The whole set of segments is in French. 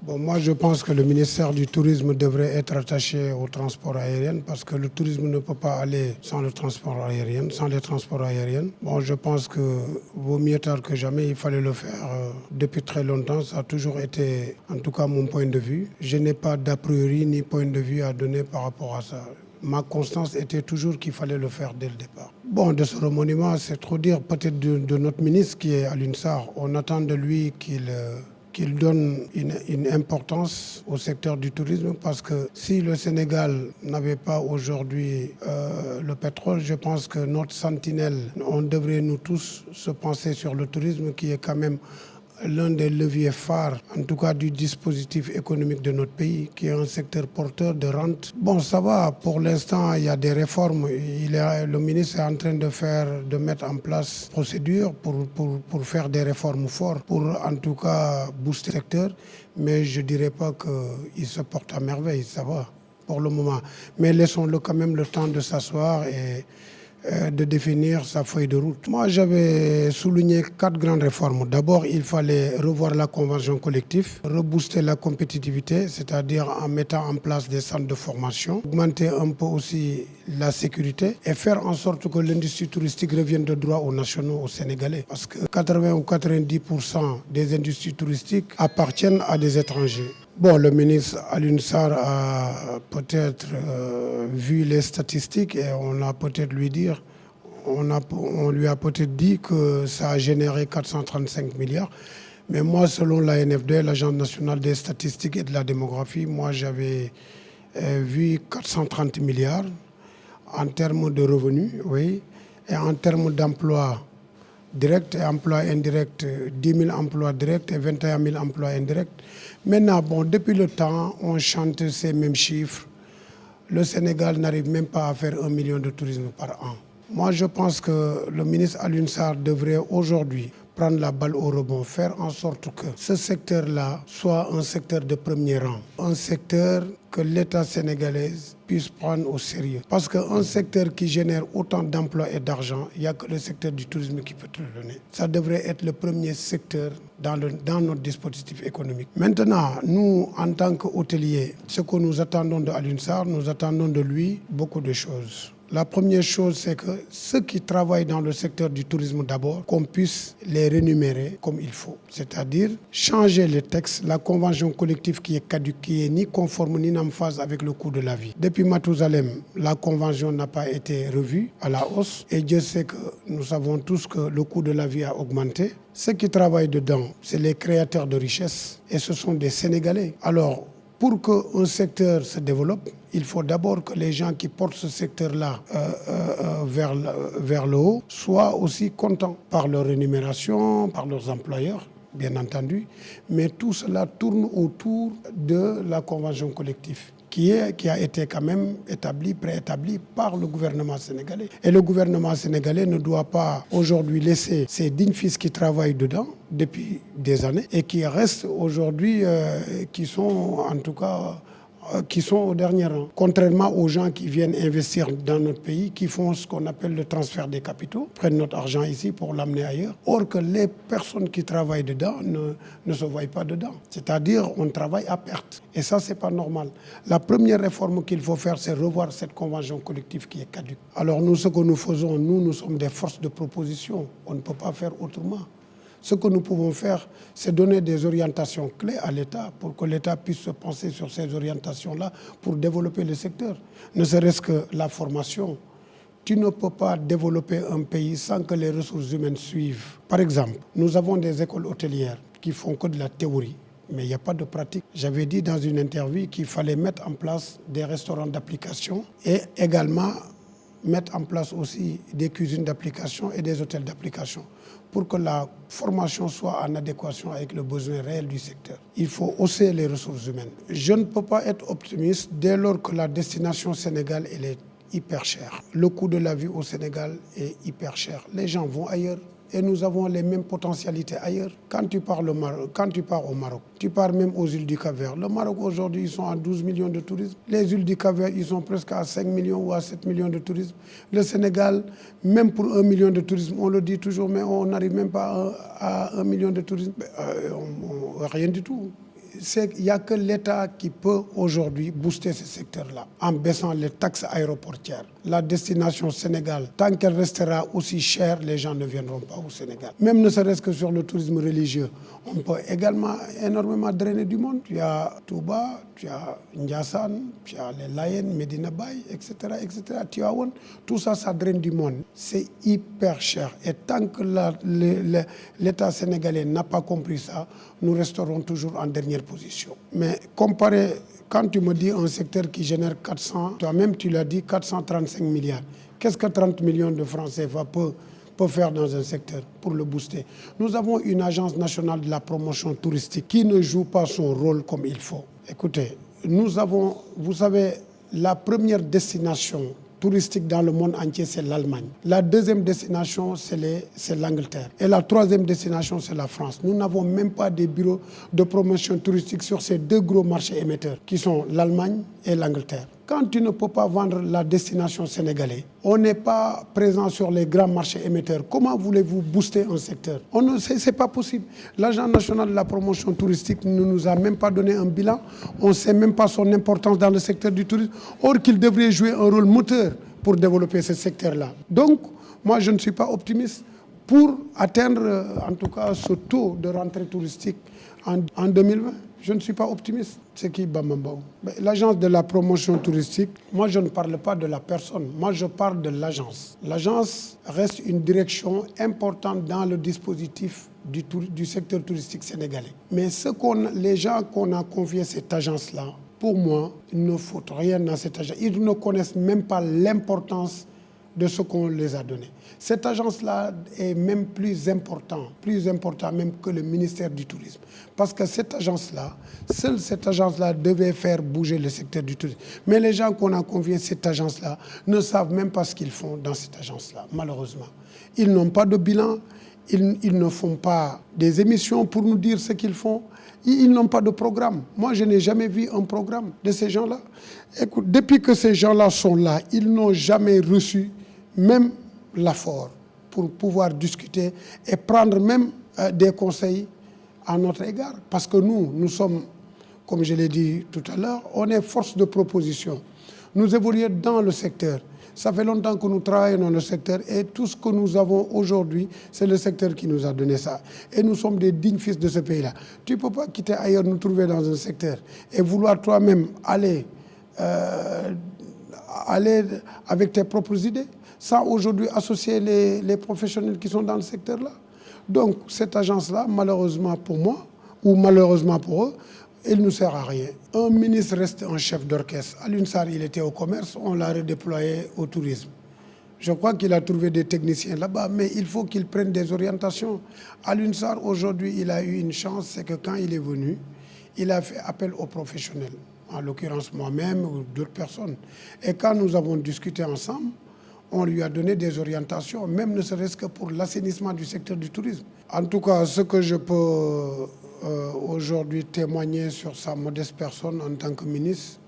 Bon, moi, je pense que le ministère du Tourisme devrait être attaché au transport aérien parce que le tourisme ne peut pas aller sans le transport aérien, sans les transports aériens. Bon, je pense que vaut mieux tard que jamais, il fallait le faire depuis très longtemps. Ça a toujours été, en tout cas, mon point de vue. Je n'ai pas d'a priori ni point de vue à donner par rapport à ça. Ma constance était toujours qu'il fallait le faire dès le départ. Bon, de ce remaniement, c'est trop dire peut-être de notre ministre qui est Alioune Sarr. On attend de lui qu'il donne une importance au secteur du tourisme parce que si le Sénégal n'avait pas aujourd'hui le pétrole, je pense que notre sentinelle, on devrait nous tous se penser sur le tourisme qui est quand même l'un des leviers phares, en tout cas du dispositif économique de notre pays, qui est un secteur porteur de rente. Bon, ça va, pour l'instant, il y a des réformes. Le ministre est en train de mettre en place procédures pour faire des réformes fortes, pour en tout cas booster le secteur. Mais je ne dirais pas qu'il se porte à merveille, ça va, pour le moment. Mais laissons-le quand même le temps de s'asseoir et de définir sa feuille de route. Moi, j'avais souligné 4 grandes réformes. D'abord, il fallait revoir la convention collective, rebooster la compétitivité, c'est-à-dire en mettant en place des centres de formation, augmenter un peu aussi la sécurité et faire en sorte que l'industrie touristique revienne de droit aux nationaux, aux Sénégalais. Parce que 80 ou 90% des industries touristiques appartiennent à des étrangers. Bon, le ministre Alioune Sarr a peut-être vu les statistiques et on a peut-être on lui a peut-être dit que ça a généré 435 milliards. Mais moi, selon l'ANFD, l'Agence nationale des statistiques et de la démographie, moi j'avais vu 430 milliards en termes de revenus, oui, et en termes d'emplois directs et emplois indirects, 10 000 emplois directs et 21 000 emplois indirects. Maintenant, bon, depuis le temps, on chante ces mêmes chiffres. Le Sénégal n'arrive même pas à faire 1 million de tourisme par an. Moi, je pense que le ministre Alioune Sarr devrait aujourd'hui prendre la balle au rebond, faire en sorte que ce secteur-là soit un secteur de premier rang, un secteur que l'État sénégalais puisse prendre au sérieux. Parce qu'un secteur qui génère autant d'emplois et d'argent, il n'y a que le secteur du tourisme qui peut te le donner. Ça devrait être le premier secteur dans notre dispositif économique. Maintenant, nous, en tant qu'hôteliers, ce que nous attendons de Alioune Sarr, nous attendons de lui beaucoup de choses. La première chose, c'est que ceux qui travaillent dans le secteur du tourisme d'abord, qu'on puisse les rémunérer comme il faut. C'est-à-dire changer les textes, la convention collective qui est caduque, qui n'est ni conforme ni en phase avec le coût de la vie. Depuis Mathusalem, la convention n'a pas été revue à la hausse et Dieu sait que nous savons tous que le coût de la vie a augmenté. Ceux qui travaillent dedans, c'est les créateurs de richesses et ce sont des Sénégalais. Alors, pour qu'un secteur se développe, il faut d'abord que les gens qui portent ce secteur-là vers le haut soient aussi contents par leur rémunération, par leurs employeurs, bien entendu. Mais tout cela tourne autour de la convention collective qui a été quand même préétablie par le gouvernement sénégalais. Et le gouvernement sénégalais ne doit pas aujourd'hui laisser ses dignes fils qui travaillent dedans depuis des années et qui restent aujourd'hui, qui sont en tout cas qui sont au dernier rang. Contrairement aux gens qui viennent investir dans notre pays, qui font ce qu'on appelle le transfert des capitaux, prennent notre argent ici pour l'amener ailleurs. Or que les personnes qui travaillent dedans ne se voient pas dedans. C'est-à-dire on travaille à perte. Et ça, c'est pas normal. La première réforme qu'il faut faire, c'est revoir cette convention collective qui est caduque. Alors nous, ce que nous faisons, nous sommes des forces de proposition. On ne peut pas faire autrement. Ce que nous pouvons faire, c'est donner des orientations clés à l'État pour que l'État puisse se penser sur ces orientations-là pour développer le secteur. Ne serait-ce que la formation. Tu ne peux pas développer un pays sans que les ressources humaines suivent. Par exemple, nous avons des écoles hôtelières qui font que de la théorie, mais il n'y a pas de pratique. J'avais dit dans une interview qu'il fallait mettre en place des restaurants d'application et également mettre en place aussi des cuisines d'application et des hôtels d'application pour que la formation soit en adéquation avec le besoin réel du secteur. Il faut hausser les ressources humaines. Je ne peux pas être optimiste dès lors que la destination Sénégal elle est hyper chère. Le coût de la vie au Sénégal est hyper cher. Les gens vont ailleurs. Et nous avons les mêmes potentialités ailleurs. Quand tu pars au Maroc, tu pars même aux îles du Cap-Vert. Le Maroc aujourd'hui, ils sont à 12 millions de touristes. Les îles du Cap-Vert, ils sont presque à 5 millions ou à 7 millions de touristes. Le Sénégal, même pour 1 million de touristes, on le dit toujours, mais on n'arrive même pas à 1 million de touristes. Rien du tout. il n'y a que l'État qui peut aujourd'hui booster ce secteur-là en baissant les taxes aéroportières. La destination Sénégal, tant qu'elle restera aussi chère, les gens ne viendront pas au Sénégal. Même ne serait-ce que sur le tourisme religieux, on peut également énormément drainer du monde. Tu as Touba, tu as Ndiassane, tu as les Layènes, Medina Baye, etc., etc. Tivaouane, tout ça, ça draine du monde. C'est hyper cher. Et tant que l'État sénégalais n'a pas compris ça, nous resterons toujours en dernière position. Mais comparé, quand tu me dis un secteur qui génère 400, toi-même tu l'as dit, 435 milliards, qu'est-ce que 30 millions de francs CFA peut faire dans un secteur pour le booster? Nous avons une agence nationale de la promotion touristique qui ne joue pas son rôle comme il faut. Écoutez, nous avons, vous savez, la première destination touristique dans le monde entier, c'est l'Allemagne. La deuxième destination, c'est l'Angleterre. Et la troisième destination, c'est la France. Nous n'avons même pas des bureaux de promotion touristique sur ces deux gros marchés émetteurs, qui sont l'Allemagne et l'Angleterre. Quand tu ne peux pas vendre la destination sénégalaise, on n'est pas présent sur les grands marchés émetteurs. Comment voulez-vous booster un secteur? Ce n'est pas possible. L'Agence nationale de la promotion touristique ne nous a même pas donné un bilan. On ne sait même pas son importance dans le secteur du tourisme. Or qu'il devrait jouer un rôle moteur pour développer ce secteur-là. Donc, moi, je ne suis pas optimiste pour atteindre, en tout cas, ce taux de rentrée touristique en 2020. Je ne suis pas optimiste. C'est qui Bamambao? L'agence de la promotion touristique, moi je ne parle pas de la personne, moi je parle de l'agence. L'agence reste une direction importante dans le dispositif du secteur touristique sénégalais. Mais les gens qu'on a confiés à cette agence-là, pour moi, il ne faut rien à cette agence. Ils ne connaissent même pas l'importance de ce qu'on les a donné. Cette agence-là est même plus important même que le ministère du Tourisme. Parce que cette agence-là, seule cette agence-là devait faire bouger le secteur du tourisme. Mais les gens qu'on a confiés à cette agence-là ne savent même pas ce qu'ils font dans cette agence-là, malheureusement. Ils n'ont pas de bilan, ils ne font pas des émissions pour nous dire ce qu'ils font. Ils n'ont pas de programme. Moi, je n'ai jamais vu un programme de ces gens-là. Écoute, depuis que ces gens-là sont là, ils n'ont jamais reçu même l'apport pour pouvoir discuter et prendre même des conseils à notre égard. Parce que nous sommes, comme je l'ai dit tout à l'heure, on est force de proposition. Nous évoluons dans le secteur. Ça fait longtemps que nous travaillons dans le secteur et tout ce que nous avons aujourd'hui, c'est le secteur qui nous a donné ça. Et nous sommes des dignes fils de ce pays-là. Tu ne peux pas quitter ailleurs, nous trouver dans un secteur et vouloir toi-même aller avec tes propres idées, sans aujourd'hui associer les professionnels qui sont dans le secteur-là. Donc, cette agence-là, malheureusement pour moi, ou malheureusement pour eux, elle ne sert à rien. Un ministre reste un chef d'orchestre. Alioune Sarr, il était au commerce, on l'a redéployé au tourisme. Je crois qu'il a trouvé des techniciens là-bas, mais il faut qu'il prenne des orientations. Alioune Sarr, aujourd'hui, il a eu une chance, c'est que quand il est venu, il a fait appel aux professionnels, en l'occurrence moi-même ou d'autres personnes. Et quand nous avons discuté ensemble, on lui a donné des orientations, même ne serait-ce que pour l'assainissement du secteur du tourisme. En tout cas, ce que je peux aujourd'hui témoigner sur sa modeste personne en tant que ministre,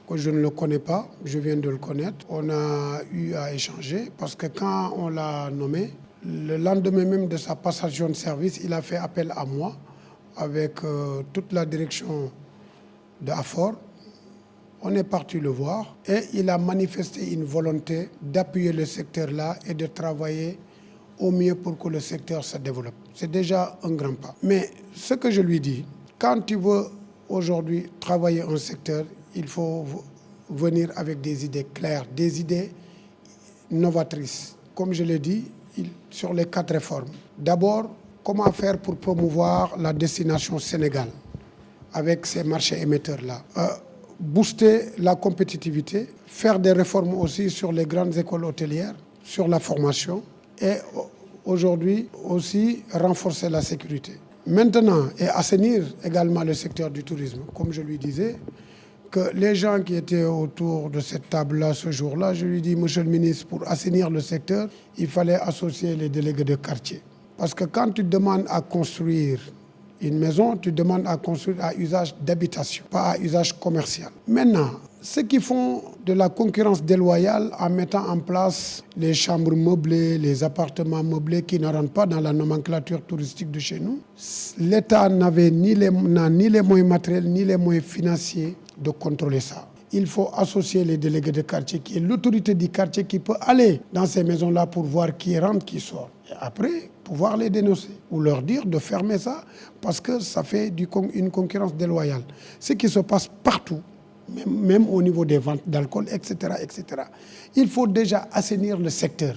que je ne le connais pas, je viens de le connaître. On a eu à échanger parce que quand on l'a nommé, le lendemain même de sa passation de service, il a fait appel à moi avec toute la direction d'AFOR. On est parti le voir et il a manifesté une volonté d'appuyer le secteur-là et de travailler au mieux pour que le secteur se développe. C'est déjà un grand pas. Mais ce que je lui dis, quand tu veux aujourd'hui travailler un secteur, il faut venir avec des idées claires, des idées novatrices. Comme je l'ai dit, sur les 4 réformes. D'abord, comment faire pour promouvoir la destination Sénégal avec ces marchés émetteurs-là. Booster la compétitivité, faire des réformes aussi sur les grandes écoles hôtelières, sur la formation et aujourd'hui aussi renforcer la sécurité. Maintenant, et assainir également le secteur du tourisme. Comme je lui disais, que les gens qui étaient autour de cette table-là ce jour-là, je lui dis, monsieur le ministre, pour assainir le secteur, il fallait associer les délégués de quartier. Parce que quand tu demandes à construire une maison, tu demandes à construire à usage d'habitation, pas à usage commercial. Maintenant, ceux qui font de la concurrence déloyale en mettant en place les chambres meublées, les appartements meublés qui ne rentrent pas dans la nomenclature touristique de chez nous, l'État n'a ni les moyens matériels ni les moyens financiers de contrôler ça. Il faut associer les délégués de quartier, qui est l'autorité du quartier qui peut aller dans ces maisons-là pour voir qui rentre, qui sort. Et après, pouvoir les dénoncer ou leur dire de fermer ça parce que ça fait une concurrence déloyale. Ce qui se passe partout, même au niveau des ventes d'alcool, etc., etc. Il faut déjà assainir le secteur.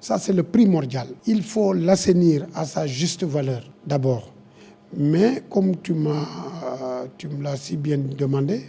Ça, c'est le primordial. Il faut l'assainir à sa juste valeur, d'abord. Mais comme tu me l'as si bien demandé,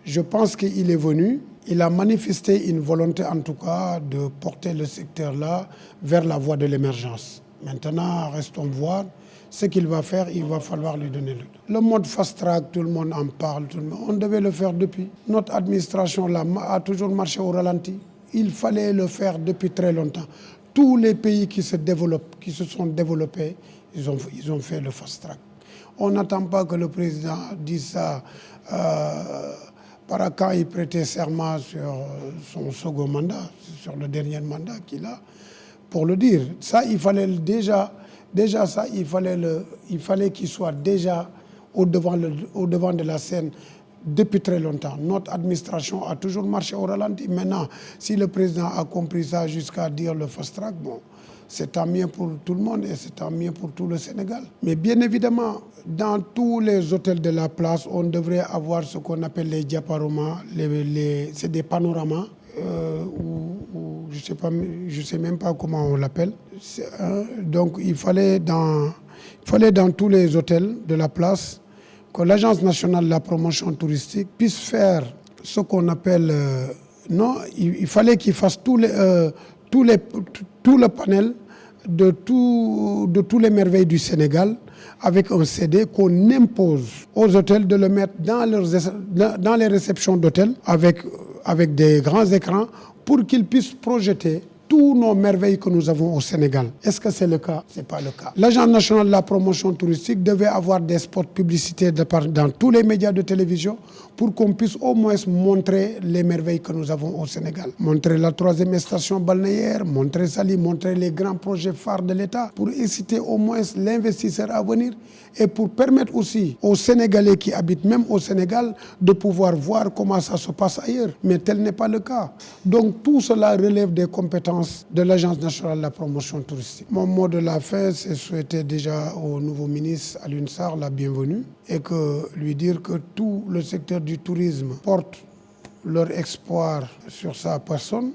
je pense qu'il est venu, il a manifesté une volonté en tout cas de porter le secteur-là vers la voie de l'émergence. Maintenant, restons voir ce qu'il va faire, il va falloir lui donner le mode fast-track, tout le monde en parle, on devait le faire depuis. Notre administration là, a toujours marché au ralenti. Il fallait le faire depuis très longtemps. Tous les pays qui se sont développés, ils ont fait le fast-track. On n'attend pas que le président dise ça quand il prêtait serment sur son second mandat, sur le dernier mandat qu'il a, pour le dire. Ça, il fallait déjà ça, il fallait qu'il soit déjà au devant de la scène depuis très longtemps. Notre administration a toujours marché au ralenti. Maintenant, si le président a compris ça jusqu'à dire le fast-track, bon, c'est tant mieux pour tout le monde et c'est tant mieux pour tout le Sénégal. Mais bien évidemment, dans tous les hôtels de la place, on devrait avoir ce qu'on appelle les diaporamas. C'est des panoramas, ou je sais même pas comment on l'appelle. Donc il fallait dans tous les hôtels de la place que l'Agence nationale de la promotion touristique puisse faire ce qu'on appelle... il fallait qu'il fasse tout le panel de tous les merveilles du Sénégal avec un CD qu'on impose aux hôtels de le mettre dans les réceptions d'hôtels avec des grands écrans pour qu'ils puissent projeter tous nos merveilles que nous avons au Sénégal. Est-ce que c'est le cas? Ce n'est pas le cas. L'Agence nationale de la promotion touristique devait avoir des spots publicitaires dans tous les médias de télévision pour qu'on puisse au moins montrer les merveilles que nous avons au Sénégal. Montrer la 3e station balnéaire, montrer Saly, montrer les grands projets phares de l'État pour inciter au moins l'investisseur à venir et pour permettre aussi aux Sénégalais qui habitent même au Sénégal de pouvoir voir comment ça se passe ailleurs. Mais tel n'est pas le cas. Donc tout cela relève des compétences de l'Agence nationale de la promotion touristique. Mon mot de la fin, c'est souhaiter déjà au nouveau ministre Alioune Sarr la bienvenue et lui dire que tout le secteur du tourisme porte leur espoir sur sa personne